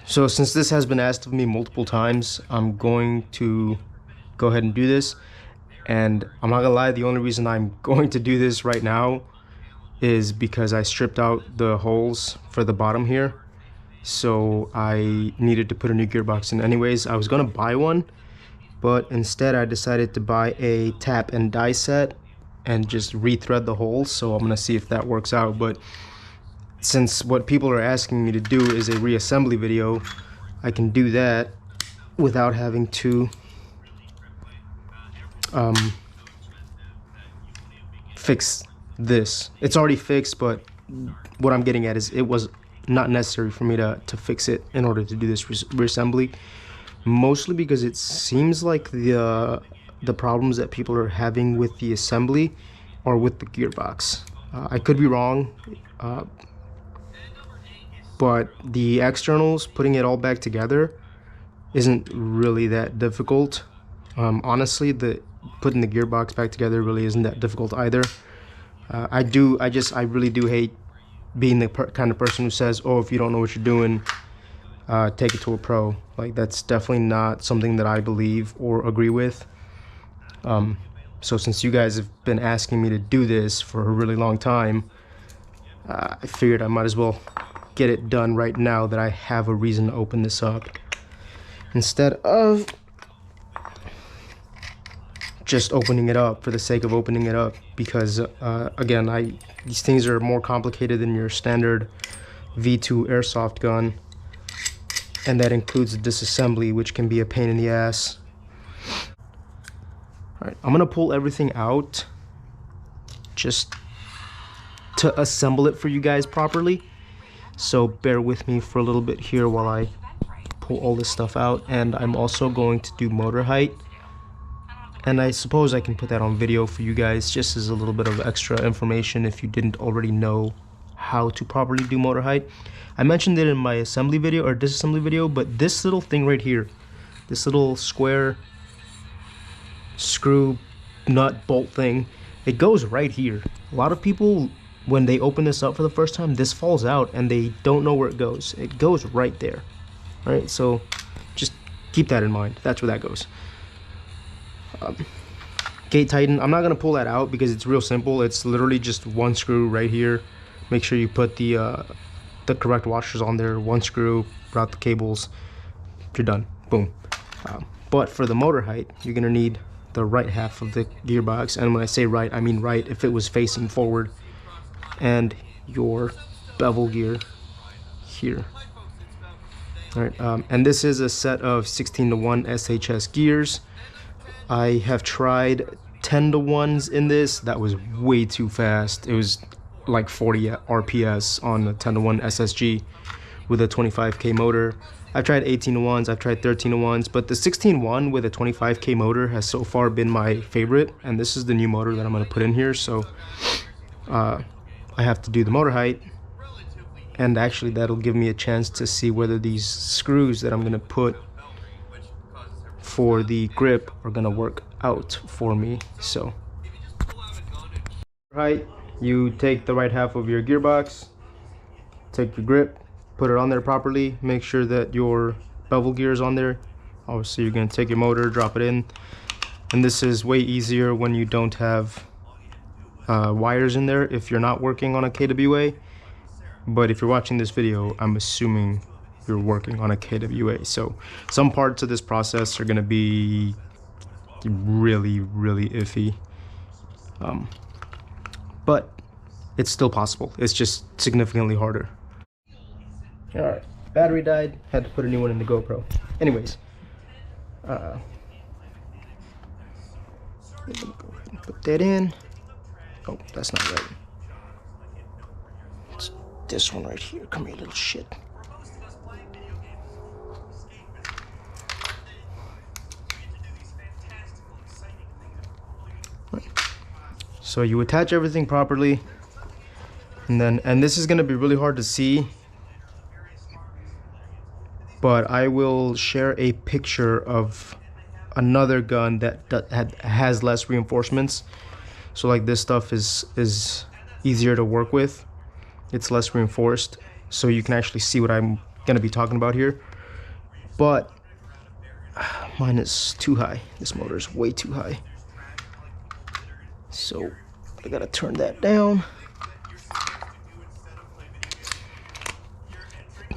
So since this has been asked of me multiple times, I'm going to go ahead and do this. And I'm not gonna lie, the only reason I'm going to do this right now is because I stripped out the holes for the bottom here. So I needed to put a new gearbox in anyways. I was gonna buy one, but instead I decided to buy a tap and die set and just rethread the holes. So I'm gonna see if that works out. But since what people are asking me to do is a reassembly video, I can do that without having to fix this. It's already fixed, but what I'm getting at is it was not necessary for me to fix it in order to do this reassembly, mostly because it seems like the problems that people are having with the assembly are with the gearbox. I could be wrong, but the externals, putting it all back together, isn't really that difficult. Honestly, putting the gearbox back together really isn't that difficult either. I really do hate being the kind of person who says, oh, if you don't know what you're doing, take it to a pro. Like, that's definitely not something that I believe or agree with. So since you guys have been asking me to do this for a really long time, I figured I might as well get it done right now that I have a reason to open this up, instead of just opening it up for the sake of opening it up. Because again, these things are more complicated than your standard V2 airsoft gun, and that includes the disassembly, which can be a pain in the ass. All right, I'm gonna pull everything out just to assemble it for you guys properly, so bear with me for a little bit here while I pull all this stuff out. And I'm also going to do motor height, and I suppose I can put that on video for you guys just as a little bit of extra information if you didn't already know how to properly do motor height. I mentioned it in my assembly video or disassembly video, but this little thing right here, this little square screw nut bolt thing, it goes right here. A lot of people, when they open this up for the first time, this falls out and they don't know where it goes. It goes right there. All right, so just keep that in mind. That's where that goes. Gate tighten, I'm not gonna pull that out because it's real simple. It's literally just one screw right here. Make sure you put the correct washers on there. One screw, route the cables, you're done. Boom. But for the motor height, you're gonna need the right half of the gearbox, and when I say right, I mean right if it was facing forward, and your bevel gear here. All right, and this is a set of 16:1 SHS gears. I have tried 10:1s in this. That was way too fast. It was like 40 RPS on the 10:1 SSG with a 25K motor. I've tried 18:1s, I've tried 13:1s, but the 16:1 with a 25K motor has so far been my favorite, and this is the new motor that I'm gonna put in here. So I have to do the motor height, and actually that'll give me a chance to see whether these screws that I'm gonna put for the grip are gonna work out for me. So height, you take the right half of your gearbox, take your grip, put it on there properly, make sure that your bevel gear is on there. Obviously you're going to take your motor, drop it in, and this is way easier when you don't have wires in there if you're not working on a KWA. But if you're watching this video, I'm assuming you're working on a KWA, so some parts of this process are going to be really iffy, but it's still possible. It's just significantly harder. All right, battery died, had to put a new one in the GoPro. Anyways, let me go ahead and put that in. Oh, that's not right. It's this one right here. Come here, little shit. So you attach everything properly, and this is going to be really hard to see, but I will share a picture of another gun that has less reinforcements. So like this stuff is easier to work with. It's less reinforced, so you can actually see what I'm going to be talking about here. but mine is too high. This motor is way too high. So I gotta turn that down.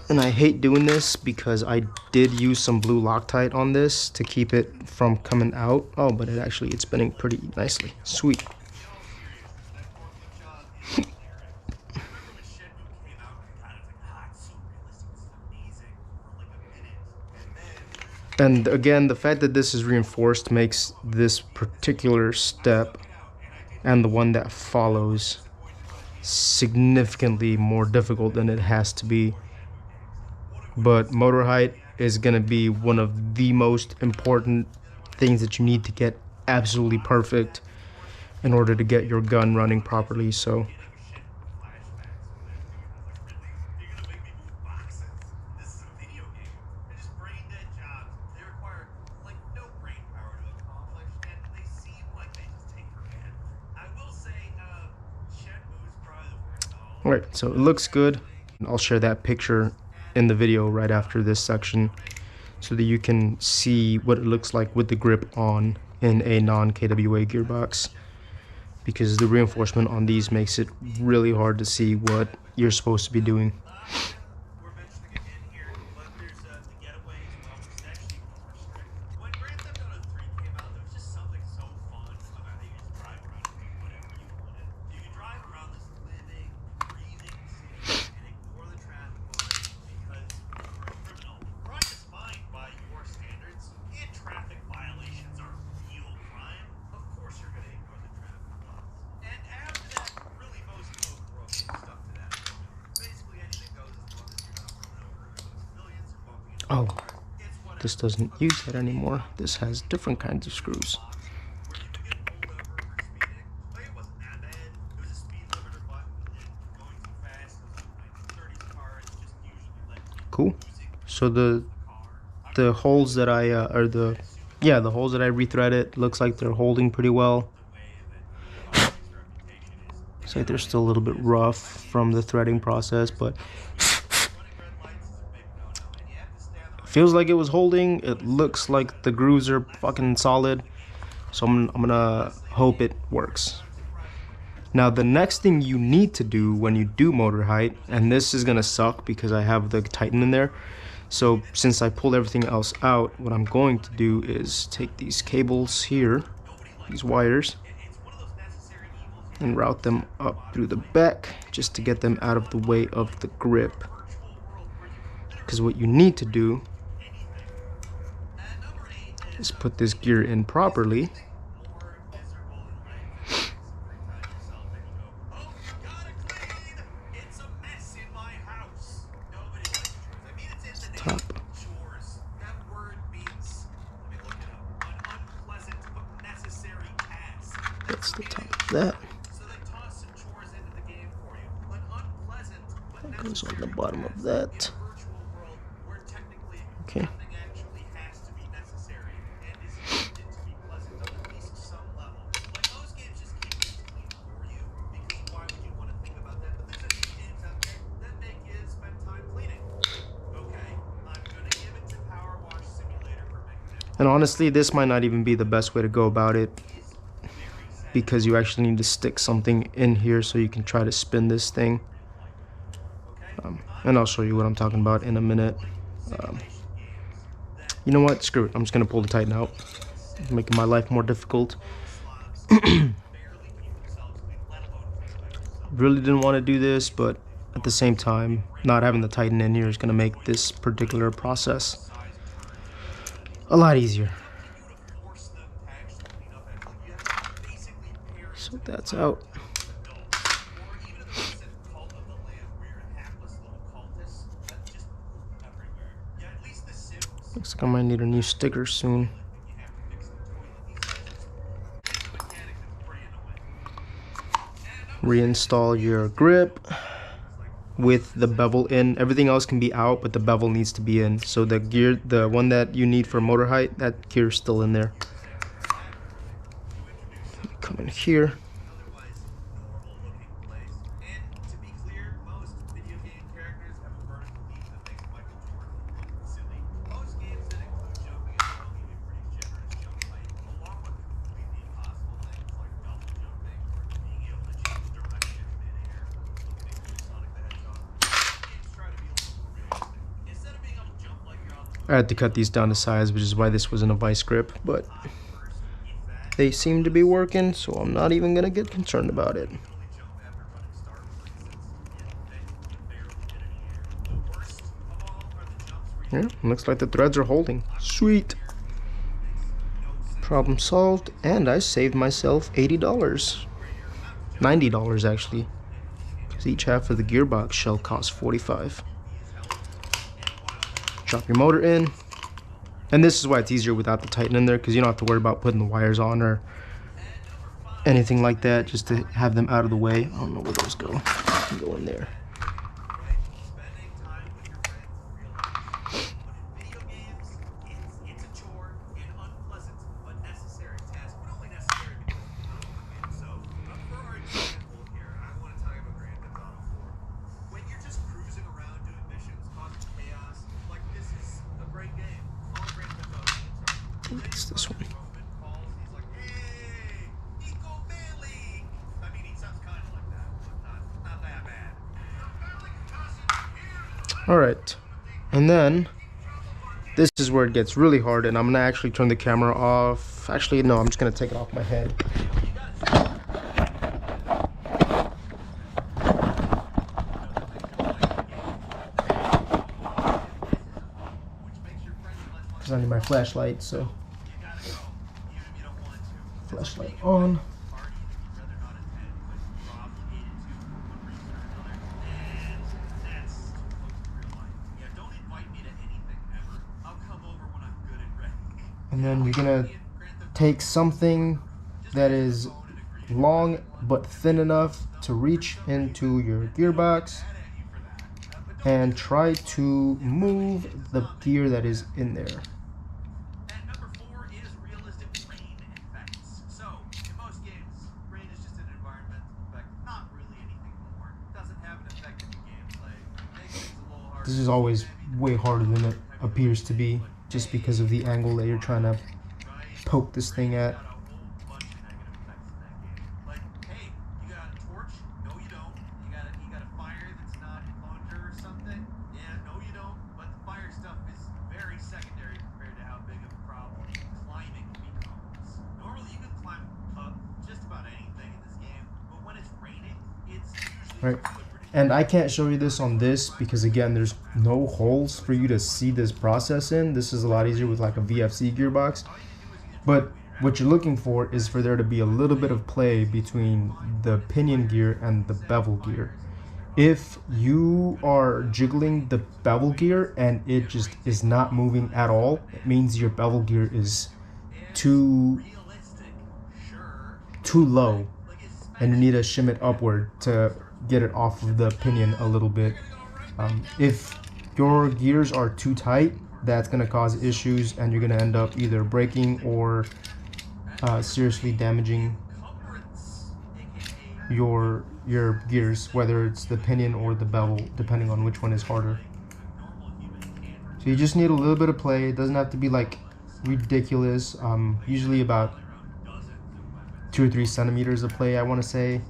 And I hate doing this because I did use some blue Loctite on this to keep it from coming out. Oh, but it's spinning pretty nicely. Sweet. And again, the fact that this is reinforced makes this particular step and the one that follows significantly more difficult than it has to be. But motor height is going to be one of the most important things that you need to get absolutely perfect in order to get your gun running properly. So all right, so it looks good. I'll share that picture in the video right after this section so that you can see what it looks like with the grip on in a non-KWA gearbox, because the reinforcement on these makes it really hard to see what you're supposed to be doing. Oh, this doesn't use that anymore. This has different kinds of screws. Cool. So the holes that I the holes that I rethreaded looks like they're holding pretty well. Looks like they're still a little bit rough from the threading process, but feels like it was holding. It looks like the grooves are fucking solid, so I'm gonna hope it works. Now the next thing you need to do when you do motor height, and this is gonna suck because I have the Titan in there, so since I pulled everything else out, what I'm going to do is take these cables here, these wires, and route them up through the back just to get them out of the way of the grip. Because what you need to do is put this gear in properly. Top. That's the top of that. That goes on the bottom of that. Okay. And honestly, this might not even be the best way to go about it, because you actually need to stick something in here so you can try to spin this thing. And I'll show you what I'm talking about in a minute. You know what? Screw it. I'm just going to pull the Titan out, making my life more difficult. Really didn't want to do this, but at the same time, not having the Titan in here is going to make this particular process a lot easier. So that's out. Looks like I might need a new sticker soon. Reinstall your grip with the bevel in. Everything else can be out, but the bevel needs to be in. So the gear, the one that you need for motor height, that gear is still in there. Come in here. I had to cut these down to size, which is why this was in a vice grip, but they seem to be working, so I'm not even gonna get concerned about it. Yeah, looks like the threads are holding. Sweet. Problem solved, and I saved myself $80. $90 actually, because each half of the gearbox shell costs $45. Drop your motor in, and this is why it's easier without the Titan in there, because you don't have to worry about putting the wires on or anything like that, just to have them out of the way. I don't know where those go. Go in there. It's this one. Alright, and then this is where it gets really hard, and I'm gonna actually turn the camera off. Actually, no, I'm just gonna take it off my head. Because I need my flashlight, so flashlight on. And then you're gonna take something that is long but thin enough to reach into your gearbox and try to move the gear that is in there. This is always way harder than it appears to be, just because of the angle that you're trying to poke this thing at. Right. And I can't show you this on this because, again, there's no holes for you to see this process in. This is a lot easier with like a VFC gearbox. But what you're looking for is for there to be a little bit of play between the pinion gear and the bevel gear. If you are jiggling the bevel gear and it just is not moving at all, it means your bevel gear is too low and you need to shim it upward to get it off of the pinion a little bit. If your gears are too tight, that's going to cause issues and you're going to end up either breaking or seriously damaging your gears, whether it's the pinion or the bevel, depending on which one is harder. So you just need a little bit of play. It doesn't have to be like ridiculous. Usually about 2 or 3 centimeters of play, I want to say,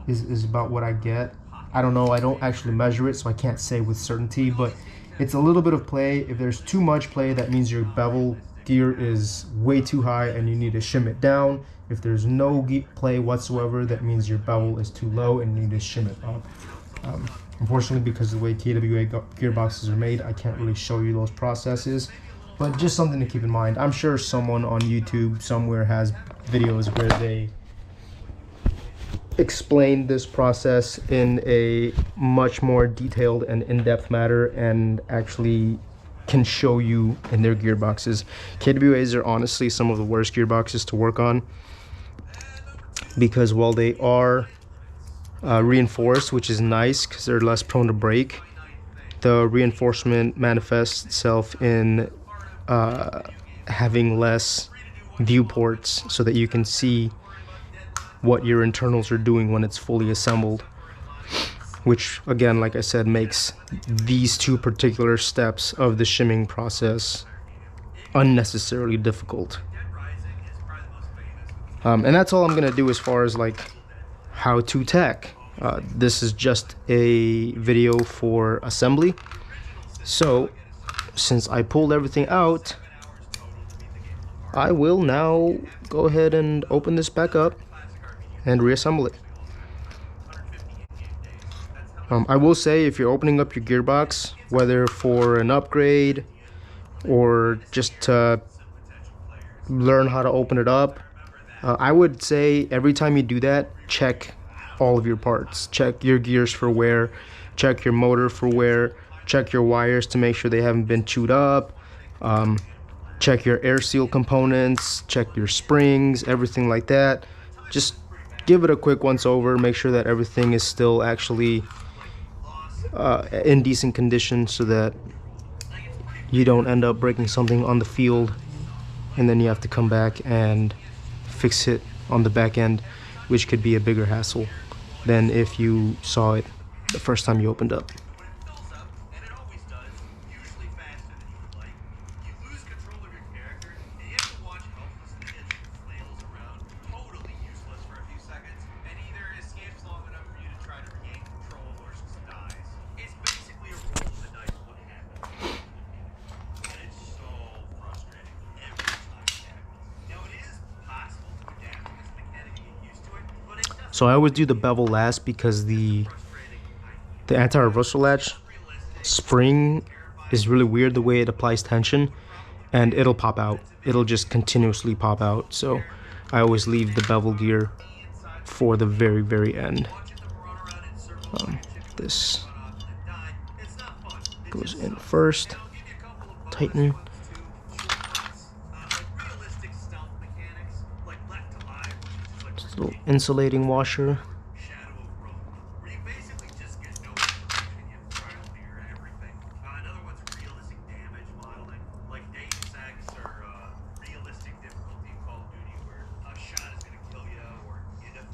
is about what I get. I don't know, I don't actually measure it, so I can't say with certainty, but it's a little bit of play. If there's too much play, that means your bevel gear is way too high and you need to shim it down. If there's no play whatsoever, that means your bevel is too low and you need to shim it up. Unfortunately, because of the way TWA gearboxes are made, I can't really show you those processes, but just something to keep in mind. I'm sure someone on YouTube somewhere has videos where they explain this process in a much more detailed and in-depth manner and actually can show you in their gearboxes. KWAs are honestly some of the worst gearboxes to work on because while they are reinforced, which is nice because they're less prone to break, the reinforcement manifests itself in having less viewports so that you can see what your internals are doing when it's fully assembled, which again, like I said, makes these 2 particular steps of the shimming process unnecessarily difficult. And that's all I'm gonna do as far as like how to tech. This is just a video for assembly, so since I pulled everything out, I will now go ahead and open this back up and reassemble it. I will say, if you're opening up your gearbox, whether for an upgrade or just to learn how to open it up, I would say every time you do that, check all of your parts. Check your gears for wear, check your motor for wear, check your wires to make sure they haven't been chewed up, check your air seal components, check your springs, everything like that. Just give it a quick once over, make sure that everything is still actually in decent condition, so that you don't end up breaking something on the field and then you have to come back and fix it on the back end, which could be a bigger hassle than if you saw it the first time you opened up. So I always do the bevel last because the anti-reversal latch spring is really weird the way it applies tension, and it'll pop out. It'll just continuously pop out. So I always leave the bevel gear for the very end. This goes in first. Tighten. Just a little insulating washer.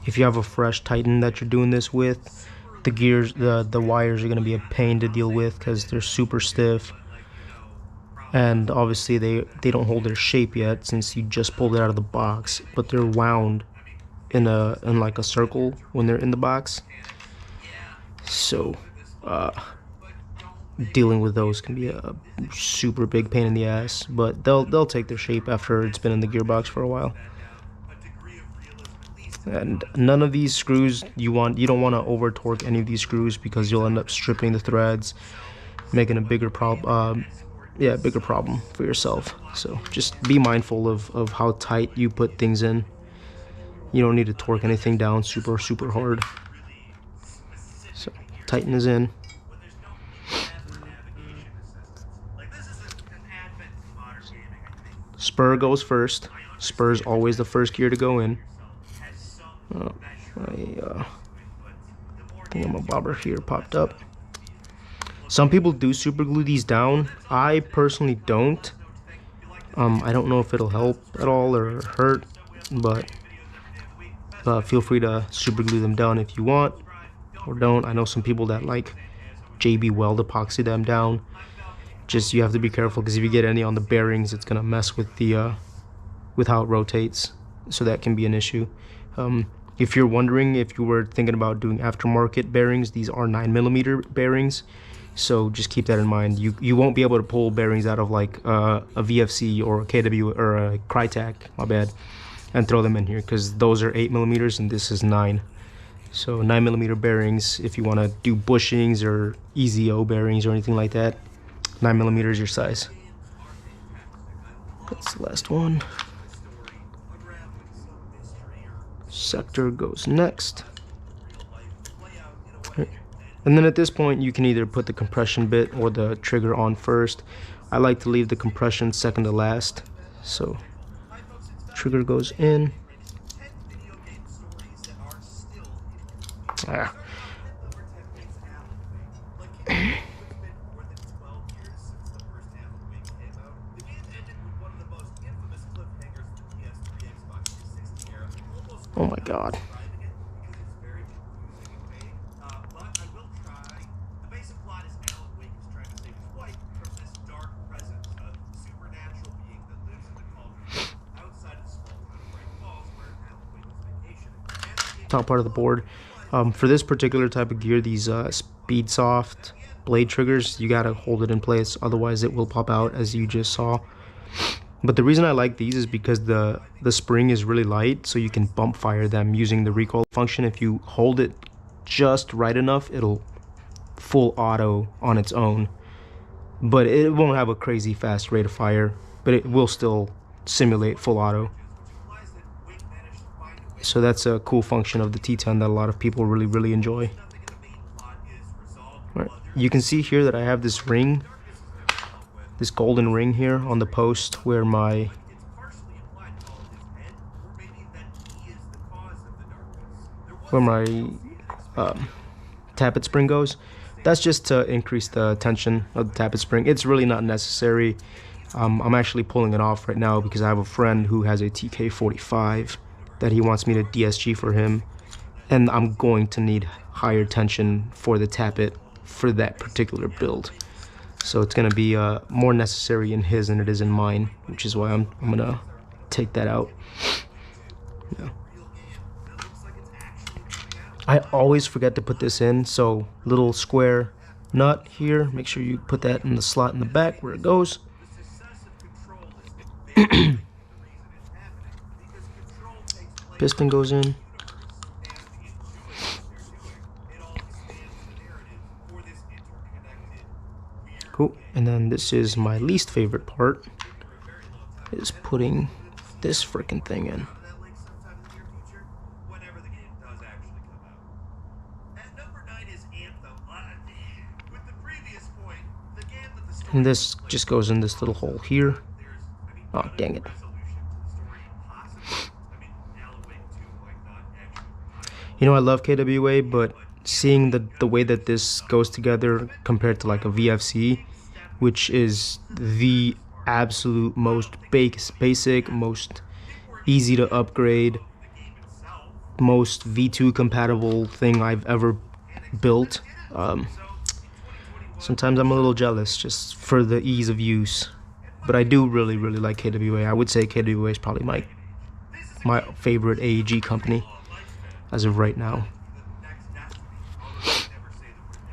If you have a fresh Titan that you're doing this with, the gears, the wires are going to be a pain to deal with because they're super stiff, and obviously they don't hold their shape yet since you just pulled it out of the box, but they're wound in like a circle when they're in the box. So dealing with those can be a super big pain in the ass, but they'll take their shape after it's been in the gearbox for a while. And none of these screws you don't want to over torque any of these screws, because you'll end up stripping the threads, making a bigger problem for yourself. So just be mindful of how tight you put things in. You don't need to torque anything down super hard. So Titan is in. Spur goes first. Spur is always the first gear to go in. My thingamabobber here popped up. Some people do super glue these down. I personally don't. I don't know if it'll help at all or hurt, but feel free to super glue them down if you want, or don't. I know some people that like JB Weld epoxy them down. Just you have to be careful, because if you get any on the bearings, it's gonna mess with the with how it rotates, so that can be an issue. If you're wondering, if you were thinking about doing aftermarket bearings, these are 9mm bearings, so just keep that in mind. You won't be able to pull bearings out of like a VFC or a KW or a Crytac, my bad, and throw them in here, because those are 8mm and this is 9. So 9mm bearings, if you want to do bushings or EZO bearings or anything like that, 9mm is your size. That's the last one. Sector goes next. And then at this point you can either put the compression bit or the trigger on first. I like to leave the compression second to last. So trigger goes in. Oh my god. Top part of the board. For this particular type of gear, these Speed Soft blade triggers, you gotta hold it in place, otherwise it will pop out, as you just saw. But the reason I like these is because the spring is really light, so you can bump fire them using the recoil function. If you hold it just right enough, it'll full auto on its own, but it won't have a crazy fast rate of fire, but it will still simulate full auto. So that's a cool function of the T10 that a lot of people really enjoy. Right. You can see here that I have this ring, this golden ring here on the post where my tappet spring goes. That's just to increase the tension of the tappet spring. It's really not necessary. I'm actually pulling it off right now because I have a friend who has a TK45 that he wants me to DSG for him, and I'm going to need higher tension for the tappet for that particular build. So it's gonna be more necessary in his than it is in mine, which is why I'm gonna take that out. Yeah. I always forget to put this in, so little square nut here, make sure you put that in the slot in the back where it goes. Piston goes in. Cool. And then this is my least favorite part, is putting this freaking thing in. And this just goes in this little hole here. Oh, dang it. You know, I love KWA, but seeing the way that this goes together compared to like a VFC, which is the absolute most basic, most easy to upgrade, most V2 compatible thing I've ever built, sometimes I'm a little jealous just for the ease of use. But I do really like KWA. I would say KWA is probably my favorite AEG company as of right now.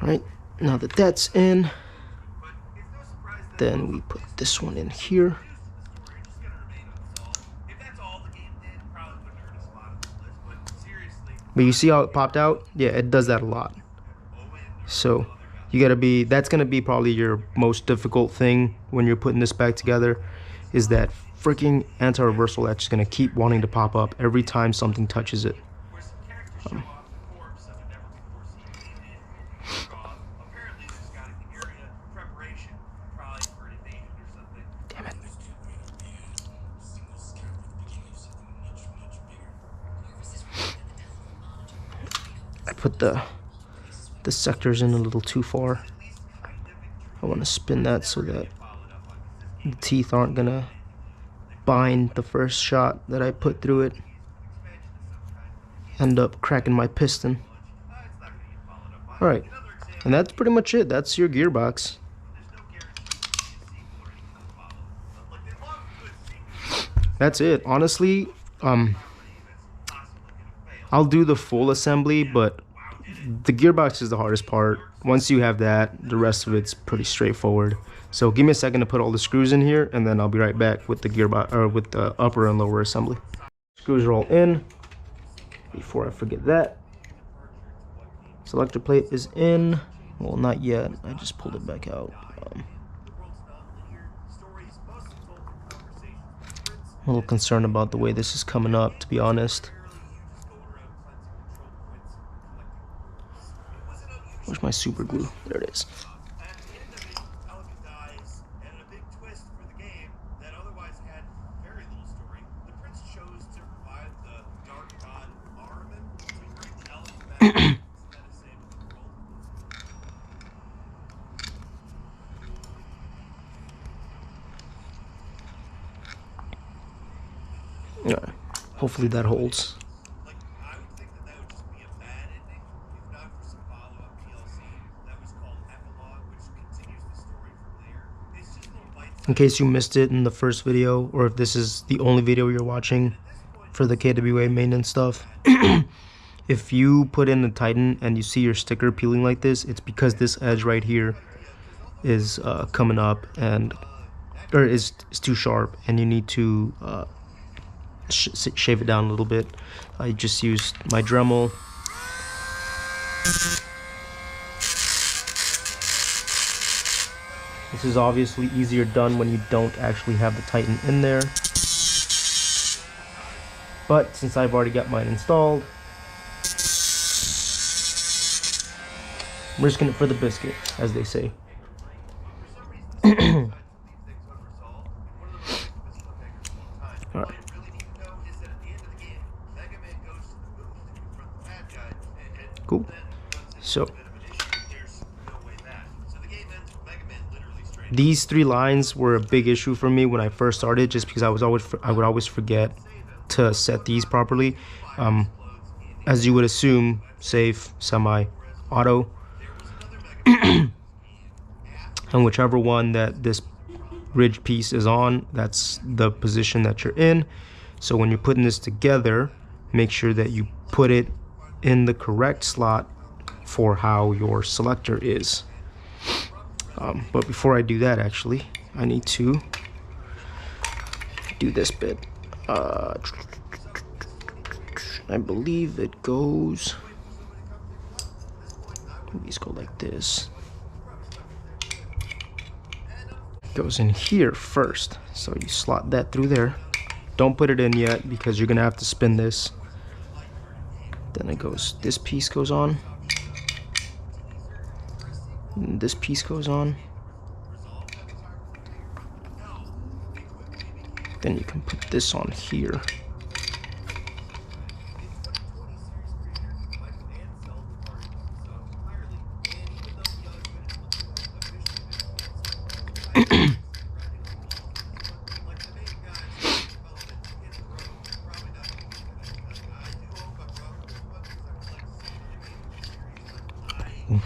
Alright, now that that's in, then we put this one in here. But you see how it popped out? Yeah, it does that a lot. So you gotta be, that's gonna be probably your most difficult thing when you're putting this back together, is that freaking anti-reversal that's just gonna keep wanting to pop up every time something touches it. Damn it. I put the sectors in a little too far. I want to spin that so that the teeth aren't gonna bind the first shot that I put through it. End up cracking my piston. Alright, and that's pretty much it. That's your gearbox. That's it. Honestly, I'll do the full assembly, but the gearbox is the hardest part. Once you have that, the rest of it's pretty straightforward. So give me a second to put all the screws in here, and then I'll be right back with the gearbox, or with the upper and lower assembly. Screws are all in. Before I forget that, selector plate is in. Well, not yet. I just pulled it back out. I'm a little concerned about the way this is coming up, to be honest. Where's my super glue? There it is. Alright, hopefully that holds. In case you missed it in the first video, or if this is the only video you're watching for the KWA maintenance stuff, If you put in the Titan and you see your sticker peeling like this, it's because this edge right here is coming up and or is too sharp, and you need to shave it down a little bit. I just used my Dremel. This is obviously easier done when you don't actually have the Titan in there. But since I've already got mine installed, I'm risking it for the biscuit, as they say. Alright. Cool. So these 3 lines were a big issue for me when I first started, just because I would always forget to set these properly. As you would assume, safe, semi, auto, and whichever one that this ridge piece is on, that's the position that you're in. So when you're putting this together, make sure that you put it in the correct slot for how your selector is. But before I do that, actually, I need to do this bit. I believe it goes, these go like this. It goes in here first, so you slot that through there. Don't put it in yet because you're gonna have to spin this. Then it goes, this piece goes on, and this piece goes on. Then you can put this on here.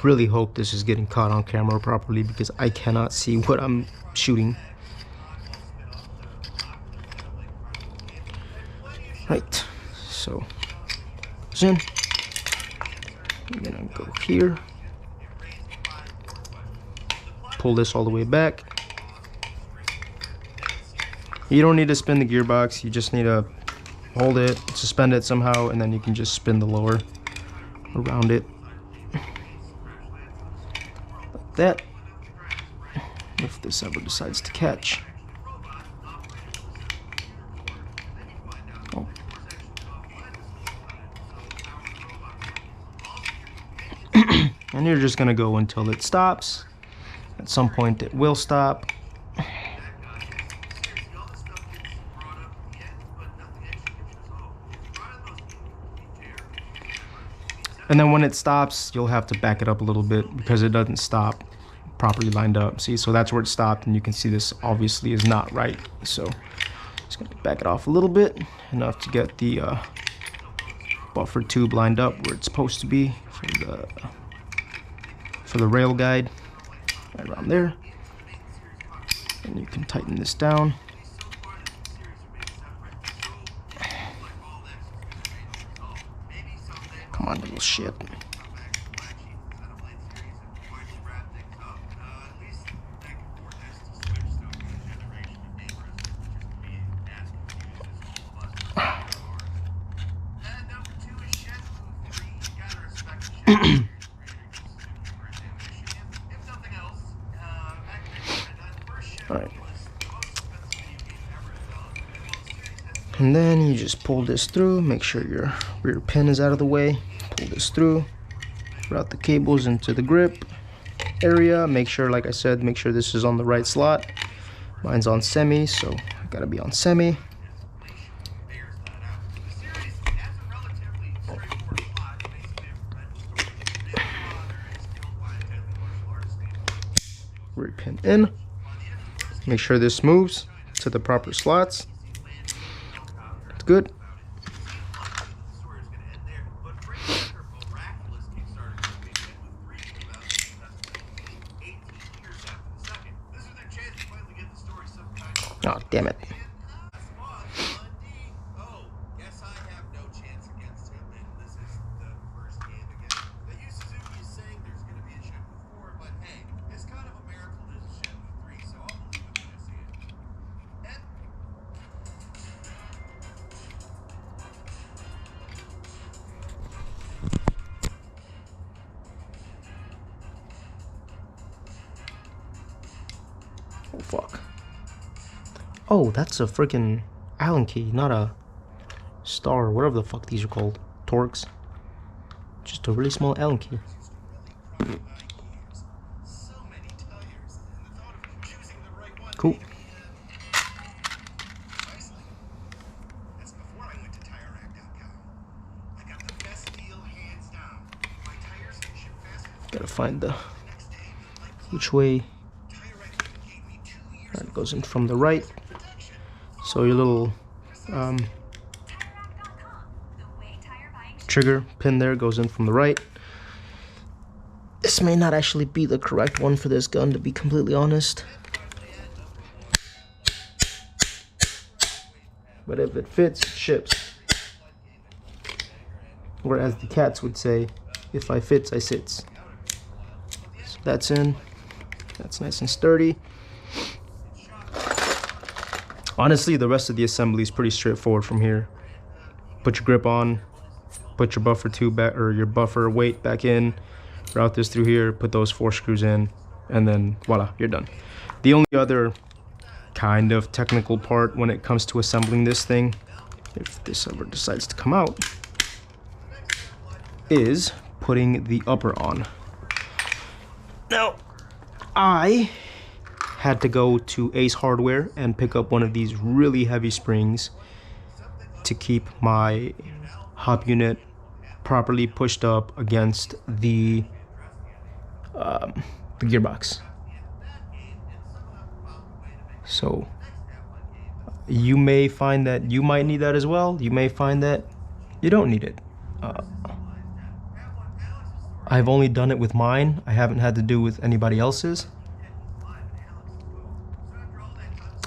Really hope this is getting caught on camera properly because I cannot see what I'm shooting. Right, so goes in. I'm gonna go here, pull this all the way back. You don't need to spin the gearbox, you just need to hold it, suspend it somehow, and then you can just spin the lower around it. Like that. If this ever decides to catch. Oh. And you're just gonna go until it stops. At some point it will stop. And then when it stops, you'll have to back it up a little bit because it doesn't stop properly lined up. See, so that's where it stopped, and you can see this obviously is not right. So just gonna back it off a little bit, enough to get the buffer tube lined up where it's supposed to be for the rail guide, right around there. And you can tighten this down. Come on, little shit. Alright. And then you just pull this through, make sure your rear pin is out of the way. Pull this through, route the cables into the grip area. Make sure, like I said, make sure this is on the right slot. Mine's on semi, so I gotta be on semi. Rear pin in. Make sure this moves to the proper slots. It's good. Oh, damn it. Oh, that's a freaking Allen key, not a star or whatever the fuck these are called. Torx. Just a really small Allen key. Cool. Gotta find the which way. It goes in from the right. So your little trigger pin there goes in from the right. This may not actually be the correct one for this gun, to be completely honest. But if it fits, it ships. Or as the cats would say, if I fits, I sits. So that's in. That's nice and sturdy. Honestly, the rest of the assembly is pretty straightforward from here. Put your grip on, put your buffer tube back, or your buffer weight back in, route this through here, put those 4 screws in, and then voila, you're done. The only other kind of technical part when it comes to assembling this thing, if this ever decides to come out, is putting the upper on. Now, I had to go to Ace Hardware and pick up one of these really heavy springs to keep my hop unit properly pushed up against the gearbox. So you may find that you might need that as well. You may find that you don't need it. I've only done it with mine. I haven't had to do with anybody else's.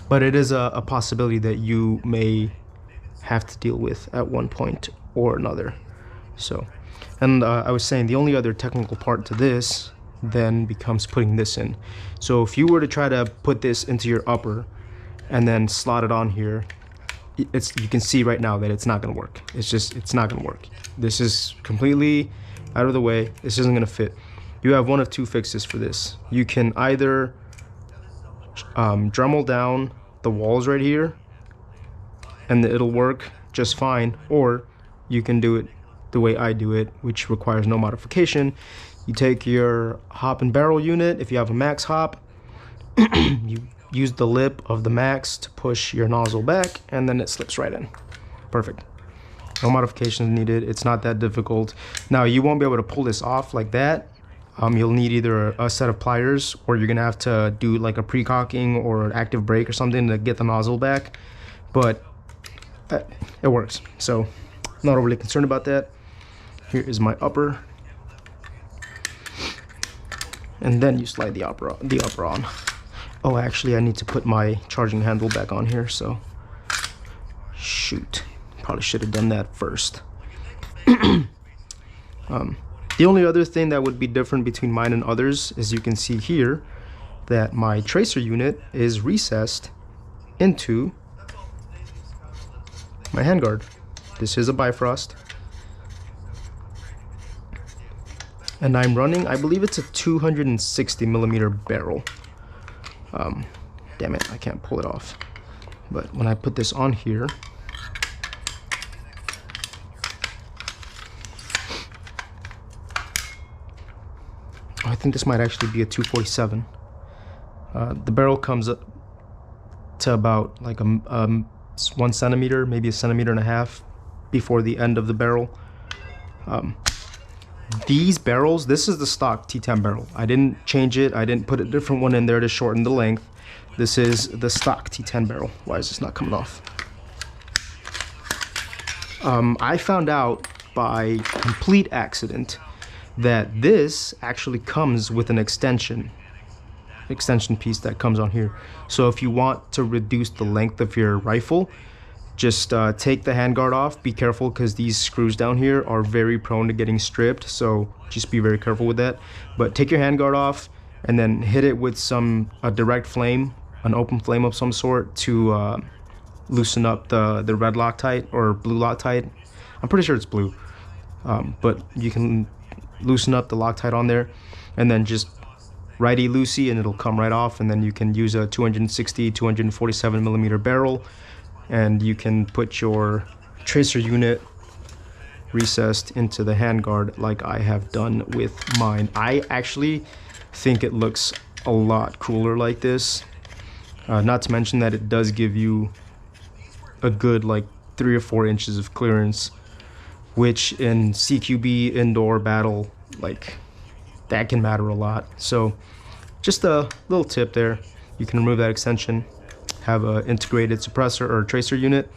But it is a possibility that you may have to deal with at one point or another. So, and I was saying the only other technical part to this then becomes putting this in. So if you were to try to put this into your upper and then slot it on here, you can see right now that it's not gonna work. It's not gonna work. This is completely out of the way. This isn't gonna fit. You have one of 2 fixes for this. You can either Dremel down the walls right here and it'll work just fine, or you can do it the way I do it, which requires no modification. You take your hop and barrel unit, if you have a max hop, you use the lip of the max to push your nozzle back, and then it slips right in. Perfect. No modifications needed. It's not that difficult. Now, you won't be able to pull this off like that. You'll need either a set of pliers, or you're gonna have to do like a pre-cocking or an active brake or something to get the nozzle back, but it works. So not overly concerned about that. Here is my upper, and then you slide the upper on. Oh, actually I need to put my charging handle back on here, so shoot, probably should have done that first. The only other thing that would be different between mine and others is you can see here that my tracer unit is recessed into my handguard. This is a Bifrost. And I'm running, I believe it's a 260 millimeter barrel. Damn it, I can't pull it off. But when I put this on here, I think this might actually be a 247. The barrel comes up to about like 1 centimeter, maybe 1.5 centimeters before the end of the barrel. These barrels, this is the stock T10 barrel. I didn't change it. I didn't put a different one in there to shorten the length. This is the stock T10 barrel. Why is this not coming off? I found out by complete accident that this actually comes with an extension piece that comes on here. So if you want to reduce the length of your rifle, just take the handguard off. Be careful because these screws down here are very prone to getting stripped, so just be very careful with that. But take your handguard off and then hit it with a direct flame, an open flame of some sort, to loosen up the red Loctite or blue Loctite. I'm pretty sure it's blue, but you can loosen up the Loctite on there, and then just righty-loosey and it'll come right off, and then you can use a 247 millimeter barrel, and you can put your tracer unit recessed into the handguard like I have done with mine. I actually think it looks a lot cooler like this, not to mention that it does give you a good like 3 or 4 inches of clearance, which in CQB indoor battle, like, that can matter a lot. So just a little tip there. You can remove that extension, have a integrated suppressor or tracer unit,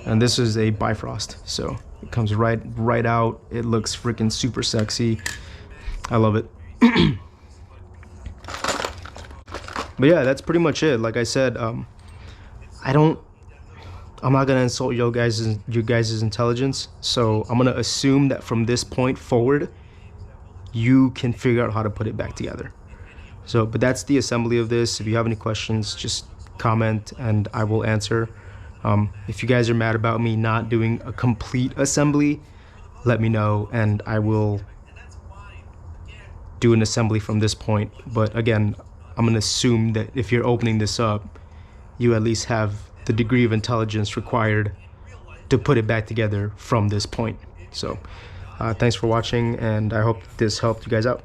and this is a Bifrost, so it comes right out. It looks freaking super sexy. I love it. But yeah, that's pretty much it. Like I said, I'm not gonna insult your guys' intelligence, so I'm gonna assume that from this point forward you can figure out how to put it back together. So, but that's the assembly of this. If you have any questions, just comment and I will answer. If you guys are mad about me not doing a complete assembly, let me know and I will do an assembly from this point. But again, I'm gonna assume that if you're opening this up, you at least have the degree of intelligence required to put it back together from this point. So thanks for watching, and I hope this helped you guys out.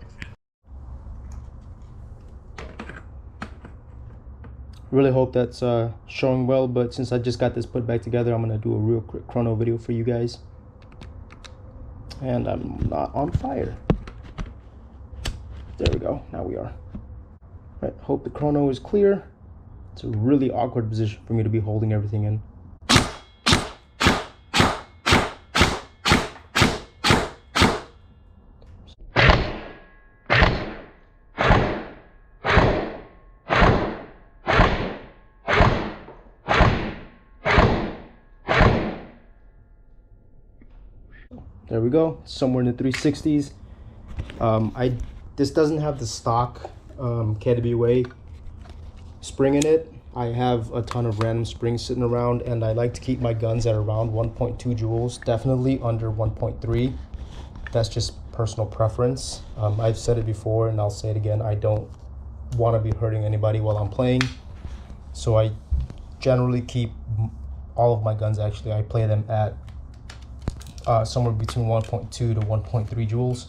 Really hope that's showing well, but since I just got this put back together, I'm gonna do a real quick chrono video for you guys. And I'm not on fire. There we go, now we are. Right, hope the chrono is clear. It's a really awkward position for me to be holding everything in. There we go, somewhere in the 360s. This doesn't have the stock KWA spring in it. I have a ton of random springs sitting around, and I like to keep my guns at around 1.2 joules, definitely under 1.3. That's just personal preference. I've said it before and I'll say it again, I don't want to be hurting anybody while I'm playing, so I generally keep all of my guns, actually I play them at somewhere between 1.2 to 1.3 joules,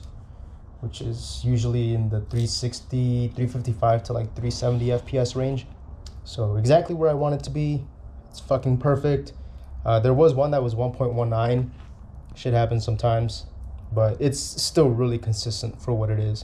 which is usually in the 360, 355 to like 370 FPS range. So exactly where I want it to be. It's fucking perfect. There was one that was 1.19. Shit happens sometimes, but it's still really consistent for what it is.